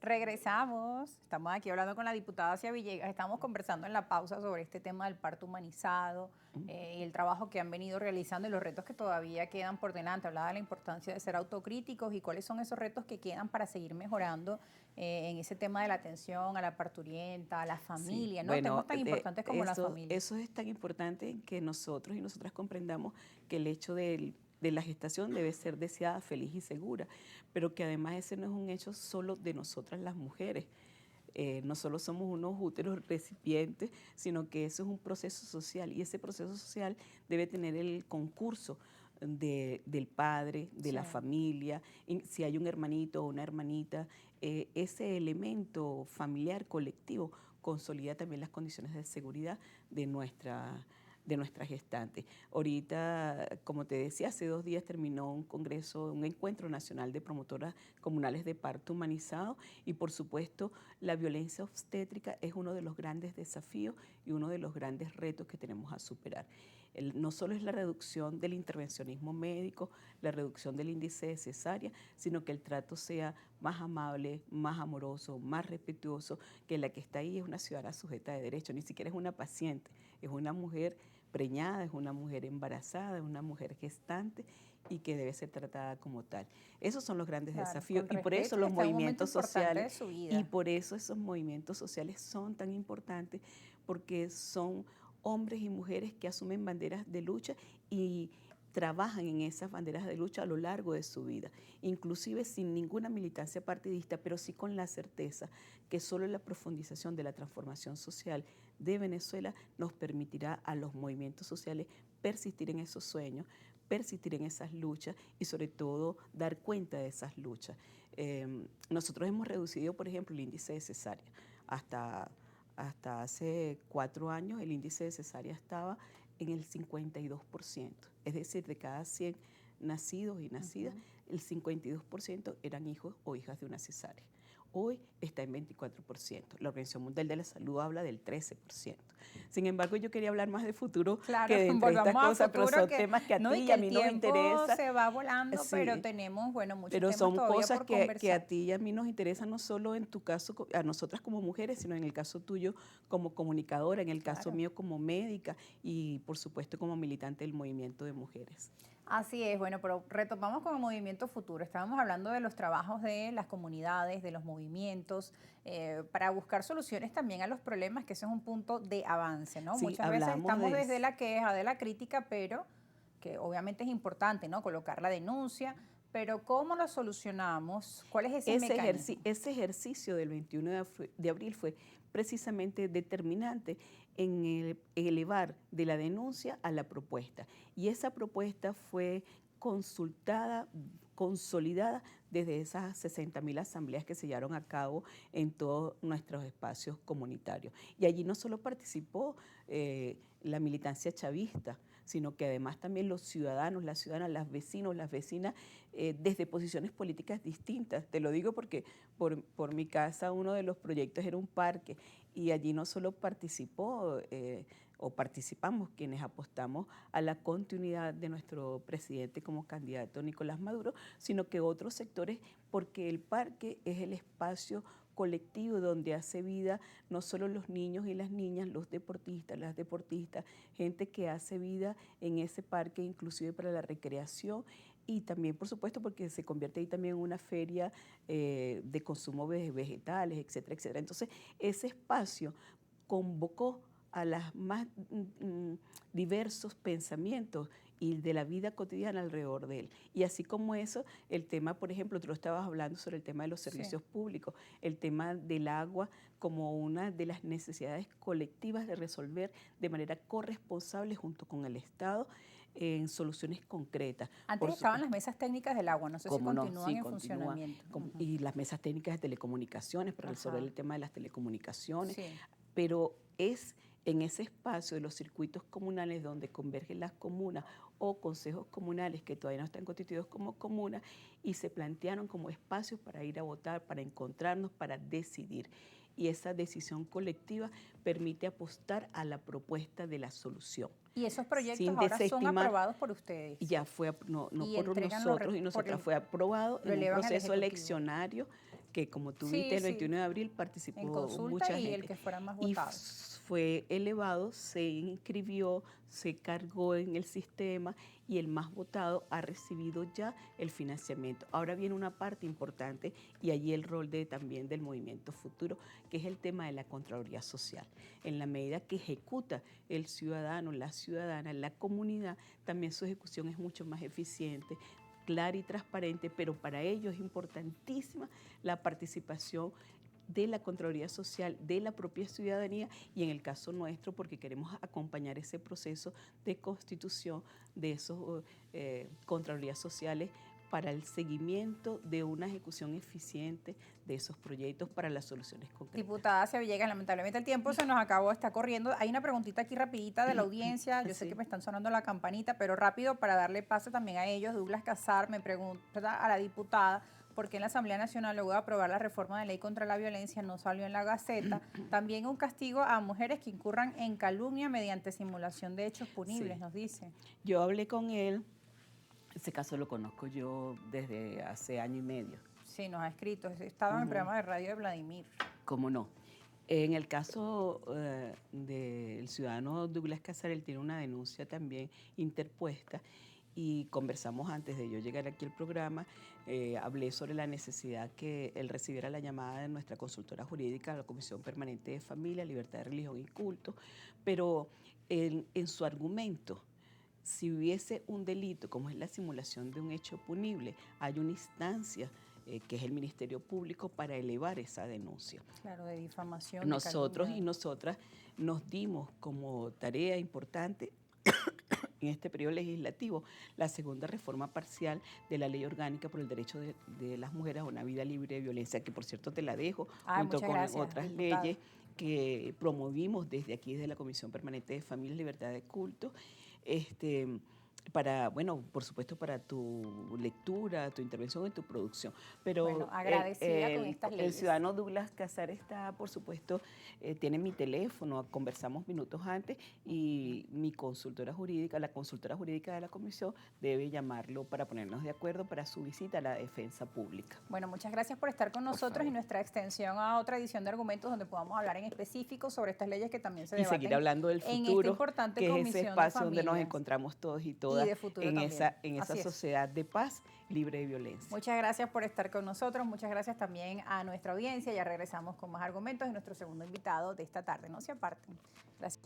Regresamos, estamos aquí hablando con la diputada Cia Villegas, estamos conversando en la pausa sobre este tema del parto humanizado y el trabajo que han venido realizando y los retos que todavía quedan por delante. Hablaba de la importancia de ser autocríticos y cuáles son esos retos que quedan para seguir mejorando en ese tema de la atención a la parturienta, a la Sí, familia, ¿no? bueno, Temas tan importantes como la familia. eso es tan importante que nosotros y nosotras comprendamos que el hecho de la gestación debe ser deseada, feliz y segura, pero que además ese no es un hecho solo de nosotras las mujeres. No solo somos unos úteros recipientes, sino que eso es un proceso social y ese proceso social debe tener el concurso del padre, de Sí. la familia, si hay un hermanito o una hermanita, ese elemento familiar colectivo consolida también las condiciones de seguridad de nuestra gestante. Ahorita, como te decía, hace 2 días terminó un congreso, un encuentro nacional de promotoras comunales de parto humanizado y por supuesto la violencia obstétrica es uno de los grandes desafíos y uno de los grandes retos que tenemos a superar. No solo es la reducción del intervencionismo médico, la reducción del índice de cesárea, sino que el trato sea más amable, más amoroso, más respetuoso, que la que está ahí es una ciudadana sujeta de derecho, ni siquiera es una paciente, es una mujer preñada, es una mujer embarazada, es una mujer gestante y que debe ser tratada como tal. Esos son los grandes Claro, desafíos con y por eso respeto y los está en un momento movimientos importante de sociales su y vida. por eso esos movimientos sociales son tan importantes porque son hombres y mujeres que asumen banderas de lucha y trabajan en esas banderas de lucha a lo largo de su vida, inclusive sin ninguna militancia partidista, pero sí con la certeza que solo la profundización de la transformación social de Venezuela nos permitirá a los movimientos sociales persistir en esos sueños, persistir en esas luchas y sobre todo dar cuenta de esas luchas. Nosotros hemos reducido, por ejemplo, el índice de cesárea. Hasta hace 4 años el índice de cesárea estaba en el 52%, es decir, de cada 100 nacidos y nacidas, el 52% eran hijos o hijas de una cesárea. Hoy está en 24%. La Organización Mundial de la Salud habla del 13%. Sin embargo, yo quería hablar más de futuro Claro, que de entre estas volvamos a cosas, pero futuro son temas que a no, ti y y que a el mí nos tiempo interesan. se va volando, pero Sí, tenemos, bueno, muchos pero temas son todavía cosas por que a conversar. ti y a mí nos interesan no solo en tu caso, a nosotras como mujeres, sino en el caso tuyo como comunicadora, en el caso Claro. mío como médica y por supuesto como militante del movimiento de mujeres. Así es, bueno, pero retomamos con el movimiento futuro. Estábamos hablando de los trabajos de las comunidades, de los movimientos, para buscar soluciones también a los problemas, que ese es un punto de avance, ¿no? Sí, Muchas veces hablamos estamos de desde la queja, de la crítica, pero que obviamente es importante, ¿no? Colocar la denuncia, pero ¿cómo lo solucionamos? ¿Cuál es ese mecanismo? ese ejercicio del 21 de abril fue precisamente determinante en elevar de la denuncia a la propuesta. Y esa propuesta fue consultada, consolidada desde esas 60.000 asambleas que se llevaron a cabo en todos nuestros espacios comunitarios. Y allí no solo participó la militancia chavista, sino que además también los ciudadanos, las ciudadanas, los vecinos, las vecinas, desde posiciones políticas distintas. Te lo digo porque por mi casa uno de los proyectos era un parque y allí no solo participó o participamos quienes apostamos a la continuidad de nuestro presidente como candidato Nicolás Maduro, sino que otros sectores, porque el parque es el espacio colectivo donde hace vida no solo los niños y las niñas, los deportistas, las deportistas, gente que hace vida en ese parque inclusive para la recreación y también por supuesto porque se convierte ahí también en una feria de consumo de vegetales, etcétera, etcétera. Entonces ese espacio convocó a los más diversos pensamientos y de la vida cotidiana alrededor de él. Y así como eso, el tema, por ejemplo, tú lo estabas hablando sobre el tema de los servicios Sí. públicos, el tema del agua como una de las necesidades colectivas de resolver de manera corresponsable junto con el Estado en soluciones concretas. Antes Por estaban supuesto. las mesas técnicas del agua, no sé si Cómo no, continúan sí, en continúa. funcionamiento. Y las mesas técnicas de telecomunicaciones para resolver Ajá, el tema de las telecomunicaciones, sí. pero es en ese espacio de los circuitos comunales donde convergen las comunas o consejos comunales que todavía no están constituidos como comunas y se plantearon como espacios para ir a votar, para encontrarnos, para decidir. Y esa decisión colectiva permite apostar a la propuesta de la solución, Y esos proyectos sin ahora son desestimar. aprobados por ustedes Ya fue, no y por entregan nosotros y nosotras, fue aprobado lo en un elevan al proceso Ejecutivo. eleccionario que como tú Sí, viste, el sí. 21 de abril En participó consulta mucha y gente. el que fuera más Y votado. fue elevado, se inscribió, se cargó en el sistema y el más votado ha recibido ya el financiamiento. Ahora viene una parte importante y allí el rol también del Movimiento Futuro, que es el tema de la Contraloría Social. En la medida que ejecuta el ciudadano, la ciudadana, la comunidad, también su ejecución es mucho más eficiente, clara y transparente, pero para ello es importantísima la participación de la Contraloría Social, de la propia ciudadanía y en el caso nuestro porque queremos acompañar ese proceso de constitución de esos Contralorías Sociales para el seguimiento de una ejecución eficiente de esos proyectos para las soluciones concretas. Diputada Asia Villegas, lamentablemente el tiempo se nos acabó, está corriendo. Hay una preguntita aquí rapidita de la audiencia. Yo sé Sí. que me están sonando la campanita, pero rápido para darle paso también a ellos. Douglas Casar me pregunta a la diputada por qué en la Asamblea Nacional, luego de aprobar la reforma de ley contra la violencia, no salió en la Gaceta. También un castigo a mujeres que incurran en calumnia mediante simulación de hechos punibles, Sí. nos dice. Yo hablé con él, ese caso lo conozco yo desde hace año y medio. Sí, nos ha escrito. Estaba en el programa de radio de Vladimir. ¿Cómo no? En el caso del ciudadano Douglas Casar, él tiene una denuncia también interpuesta y conversamos antes de yo llegar aquí al programa, hablé sobre la necesidad que él recibiera la llamada de nuestra consultora jurídica, la Comisión Permanente de Familia, Libertad de Religión y Culto, pero en su argumento, si hubiese un delito como es la simulación de un hecho punible, hay una instancia que es el Ministerio Público para elevar esa denuncia. Claro, de difamación. Nosotros de y nosotras nos dimos como tarea importante en este periodo legislativo la segunda reforma parcial de la Ley Orgánica por el Derecho de las Mujeres a una vida libre de violencia, que por cierto te la dejo junto con otras leyes que promovimos desde aquí, desde la Comisión Permanente de Familia y Libertad de Culto, para, bueno, por supuesto para tu lectura, tu intervención y tu producción. Pero bueno, agradecida con estas leyes. El ciudadano Douglas Casar está, por supuesto, tiene mi teléfono, conversamos minutos antes y mi consultora jurídica, la consultora jurídica de la comisión, debe llamarlo para ponernos de acuerdo para su visita a la defensa pública. Bueno, muchas gracias por estar con nosotros y nuestra extensión a otra edición de Argumentos donde podamos hablar en específico sobre estas leyes que también se debaten. Y seguir hablando del futuro, en esta importante que es comisión ese espacio donde nos encontramos todos y todas y de futuro en también. esa sociedad de paz, libre de violencia. Muchas gracias por estar con nosotros, muchas gracias también a nuestra audiencia. Ya regresamos con más argumentos y nuestro segundo invitado de esta tarde. No se aparten. Gracias.